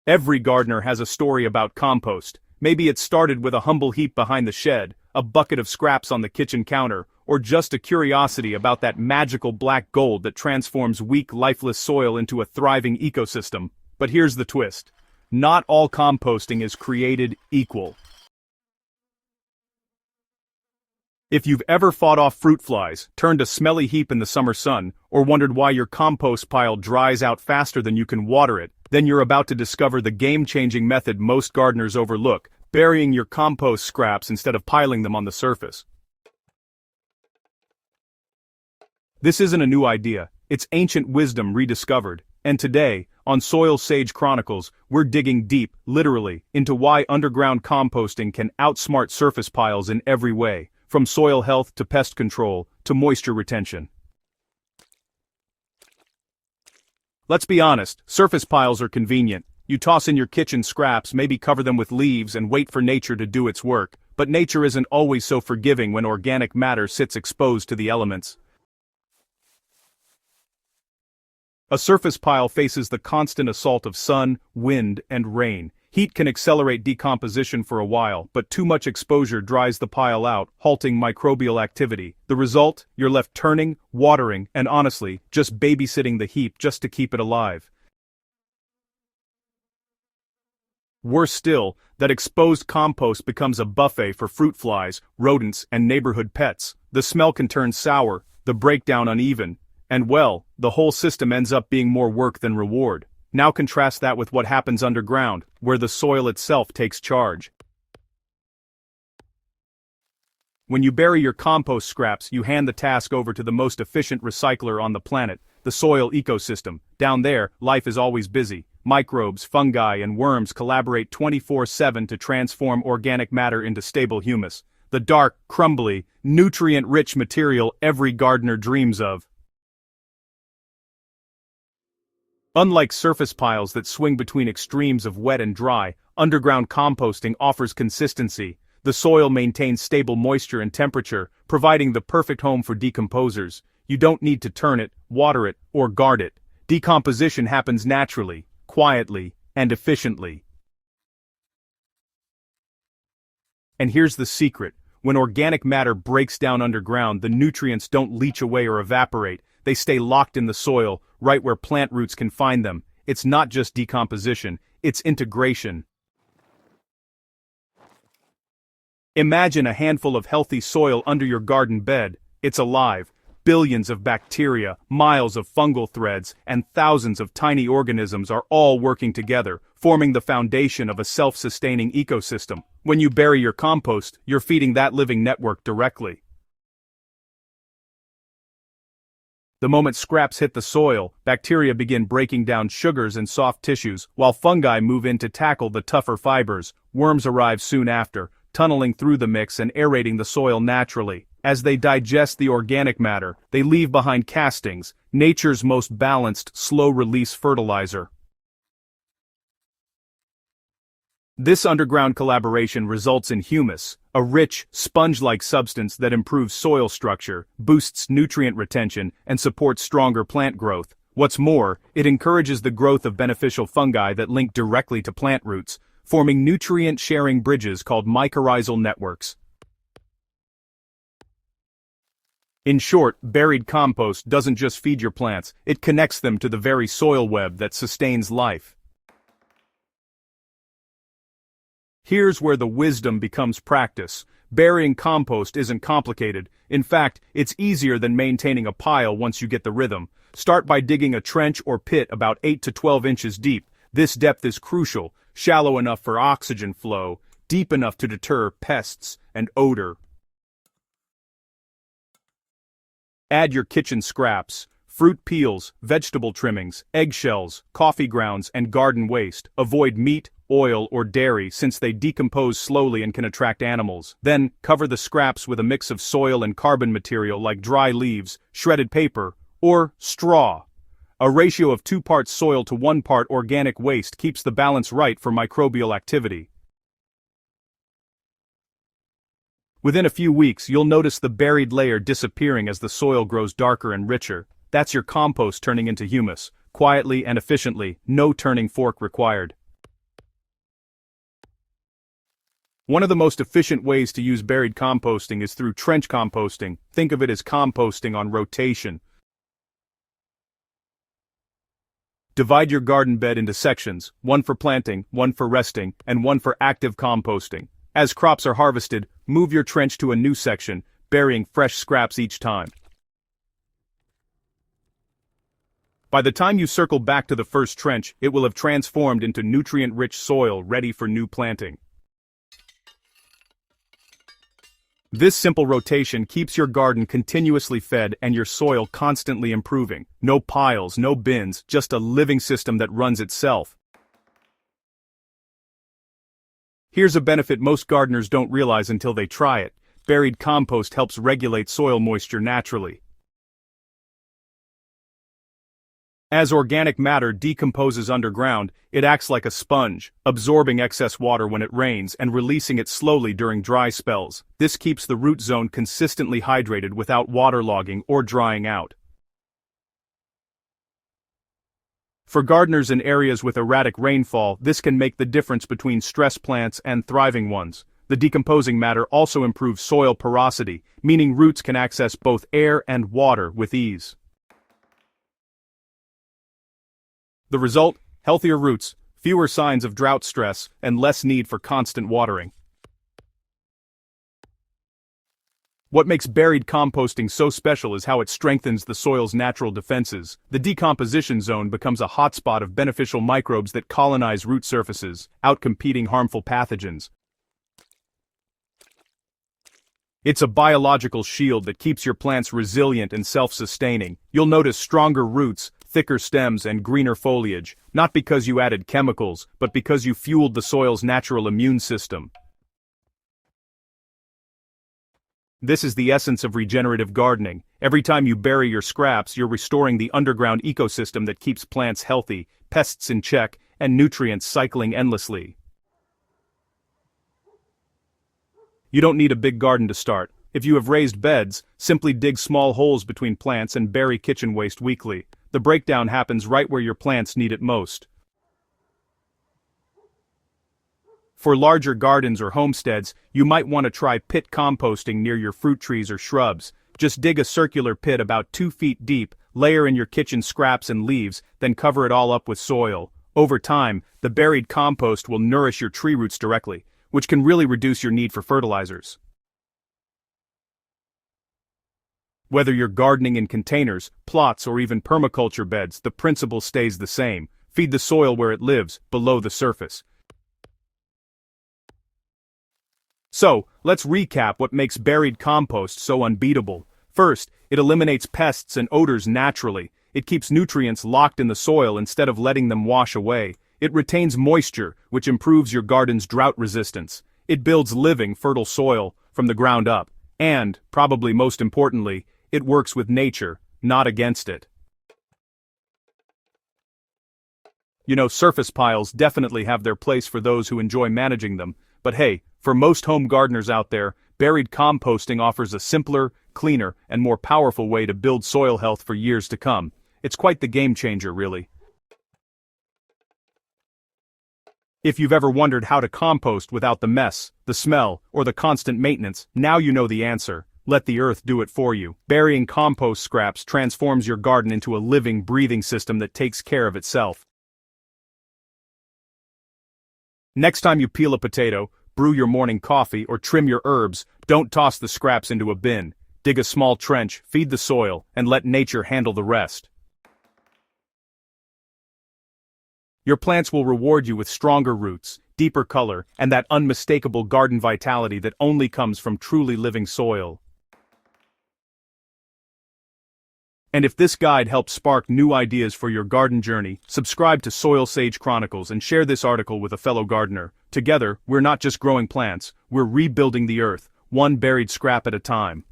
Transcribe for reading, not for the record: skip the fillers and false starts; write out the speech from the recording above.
Every gardener has a story about compost. Maybe it started with a humble heap behind the shed, a bucket of scraps on the kitchen counter, or just a curiosity about that magical black gold that transforms weak, lifeless soil into a thriving ecosystem. But here's the twist. Not all composting is created equal. If you've ever fought off fruit flies, turned a smelly heap in the summer sun, or wondered why your compost pile dries out faster than you can water it, then you're about to discover the game-changing method most gardeners overlook, burying your compost scraps instead of piling them on the surface. This isn't a new idea, it's ancient wisdom rediscovered, and today, on SoilSage Chronicles, we're digging deep, literally, into why underground composting can outsmart surface piles in every way, from soil health to pest control to moisture retention. Let's be honest, surface piles are convenient. You toss in your kitchen scraps, maybe cover them with leaves and wait for nature to do its work, but nature isn't always so forgiving when organic matter sits exposed to the elements. A surface pile faces the constant assault of sun, wind, and rain. Heat can accelerate decomposition for a while, but too much exposure dries the pile out, halting microbial activity. The result? You're left turning, watering, and honestly, just babysitting the heap just to keep it alive. Worse still, that exposed compost becomes a buffet for fruit flies, rodents, and neighborhood pets. The smell can turn sour, the breakdown uneven, and well, the whole system ends up being more work than reward. Now contrast that with what happens underground, where the soil itself takes charge. When you bury your compost scraps, you hand the task over to the most efficient recycler on the planet, the soil ecosystem. Down there, life is always busy. Microbes, fungi, and worms collaborate 24/7 to transform organic matter into stable humus. The dark, crumbly, nutrient-rich material every gardener dreams of. Unlike surface piles that swing between extremes of wet and dry, underground composting offers consistency. The soil maintains stable moisture and temperature, providing the perfect home for decomposers. You don't need to turn it, water it, or guard it. Decomposition happens naturally, quietly, and efficiently. And here's the secret. When organic matter breaks down underground, the nutrients don't leach away or evaporate. They stay locked in the soil, right where plant roots can find them. It's not just decomposition, it's integration. Imagine a handful of healthy soil under your garden bed. It's alive. Billions of bacteria, miles of fungal threads, and thousands of tiny organisms are all working together, forming the foundation of a self-sustaining ecosystem. When you bury your compost, you're feeding that living network directly. The moment scraps hit the soil, bacteria begin breaking down sugars and soft tissues, while fungi move in to tackle the tougher fibers. Worms arrive soon after, tunneling through the mix and aerating the soil naturally. As they digest the organic matter, they leave behind castings, nature's most balanced, slow-release fertilizer. This underground collaboration results in humus, a rich, sponge-like substance that improves soil structure, boosts nutrient retention, and supports stronger plant growth. What's more, it encourages the growth of beneficial fungi that link directly to plant roots, forming nutrient-sharing bridges called mycorrhizal networks. In short, buried compost doesn't just feed your plants, it connects them to the very soil web that sustains life. Here's where the wisdom becomes practice. Burying compost isn't complicated. In fact, it's easier than maintaining a pile once you get the rhythm. Start by digging a trench or pit about 8 to 12 inches deep. This depth is crucial, shallow enough for oxygen flow, deep enough to deter pests and odor. Add your kitchen scraps, fruit peels, vegetable trimmings, eggshells, coffee grounds, and garden waste. Avoid meat, oil, or dairy since they decompose slowly and can attract animals. Then, cover the scraps with a mix of soil and carbon material like dry leaves, shredded paper, or straw. A ratio of 2 parts soil to 1 part organic waste keeps the balance right for microbial activity. Within a few weeks, you'll notice the buried layer disappearing as the soil grows darker and richer. That's your compost turning into humus, quietly and efficiently, no turning fork required. One of the most efficient ways to use buried composting is through trench composting. Think of it as composting on rotation. Divide your garden bed into sections, one for planting, one for resting, and one for active composting. As crops are harvested, move your trench to a new section, burying fresh scraps each time. By the time you circle back to the first trench, it will have transformed into nutrient-rich soil ready for new planting. This simple rotation keeps your garden continuously fed and your soil constantly improving. No piles, no bins, just a living system that runs itself. Here's a benefit most gardeners don't realize until they try it. Buried compost helps regulate soil moisture naturally. As organic matter decomposes underground, it acts like a sponge, absorbing excess water when it rains and releasing it slowly during dry spells. This keeps the root zone consistently hydrated without waterlogging or drying out. For gardeners in areas with erratic rainfall, this can make the difference between stressed plants and thriving ones. The decomposing matter also improves soil porosity, meaning roots can access both air and water with ease. The result? Healthier roots, fewer signs of drought stress, and less need for constant watering. What makes buried composting so special is how it strengthens the soil's natural defenses. The decomposition zone becomes a hotspot of beneficial microbes that colonize root surfaces, outcompeting harmful pathogens. It's a biological shield that keeps your plants resilient and self-sustaining. You'll notice stronger roots, thicker stems, and greener foliage, not because you added chemicals, but because you fueled the soil's natural immune system. This is the essence of regenerative gardening. Every time you bury your scraps, you're restoring the underground ecosystem that keeps plants healthy, pests in check, and nutrients cycling endlessly. You don't need a big garden to start. If you have raised beds, simply dig small holes between plants and bury kitchen waste weekly. The breakdown happens right where your plants need it most. For larger gardens or homesteads, you might want to try pit composting near your fruit trees or shrubs. Just dig a circular pit about 2 feet deep, layer in your kitchen scraps and leaves, then cover it all up with soil. Over time, the buried compost will nourish your tree roots directly, which can really reduce your need for fertilizers. Whether you're gardening in containers, plots, or even permaculture beds, the principle stays the same. Feed the soil where it lives, below the surface. So, let's recap what makes buried compost so unbeatable. First, it eliminates pests and odors naturally. It keeps nutrients locked in the soil instead of letting them wash away. It retains moisture, which improves your garden's drought resistance. It builds living, fertile soil from the ground up. And, probably most importantly, it works with nature, not against it. You know, surface piles definitely have their place for those who enjoy managing them, but hey, for most home gardeners out there, buried composting offers a simpler, cleaner, and more powerful way to build soil health for years to come. It's quite the game changer, really. If you've ever wondered how to compost without the mess, the smell, or the constant maintenance, now you know the answer. Let the earth do it for you. Burying compost scraps transforms your garden into a living, breathing system that takes care of itself. Next time you peel a potato, brew your morning coffee, or trim your herbs, don't toss the scraps into a bin. Dig a small trench, feed the soil, and let nature handle the rest. Your plants will reward you with stronger roots, deeper color, and that unmistakable garden vitality that only comes from truly living soil. And if this guide helped spark new ideas for your garden journey, subscribe to SoilSage Chronicles and share this article with a fellow gardener. Together, we're not just growing plants, we're rebuilding the earth, one buried scrap at a time.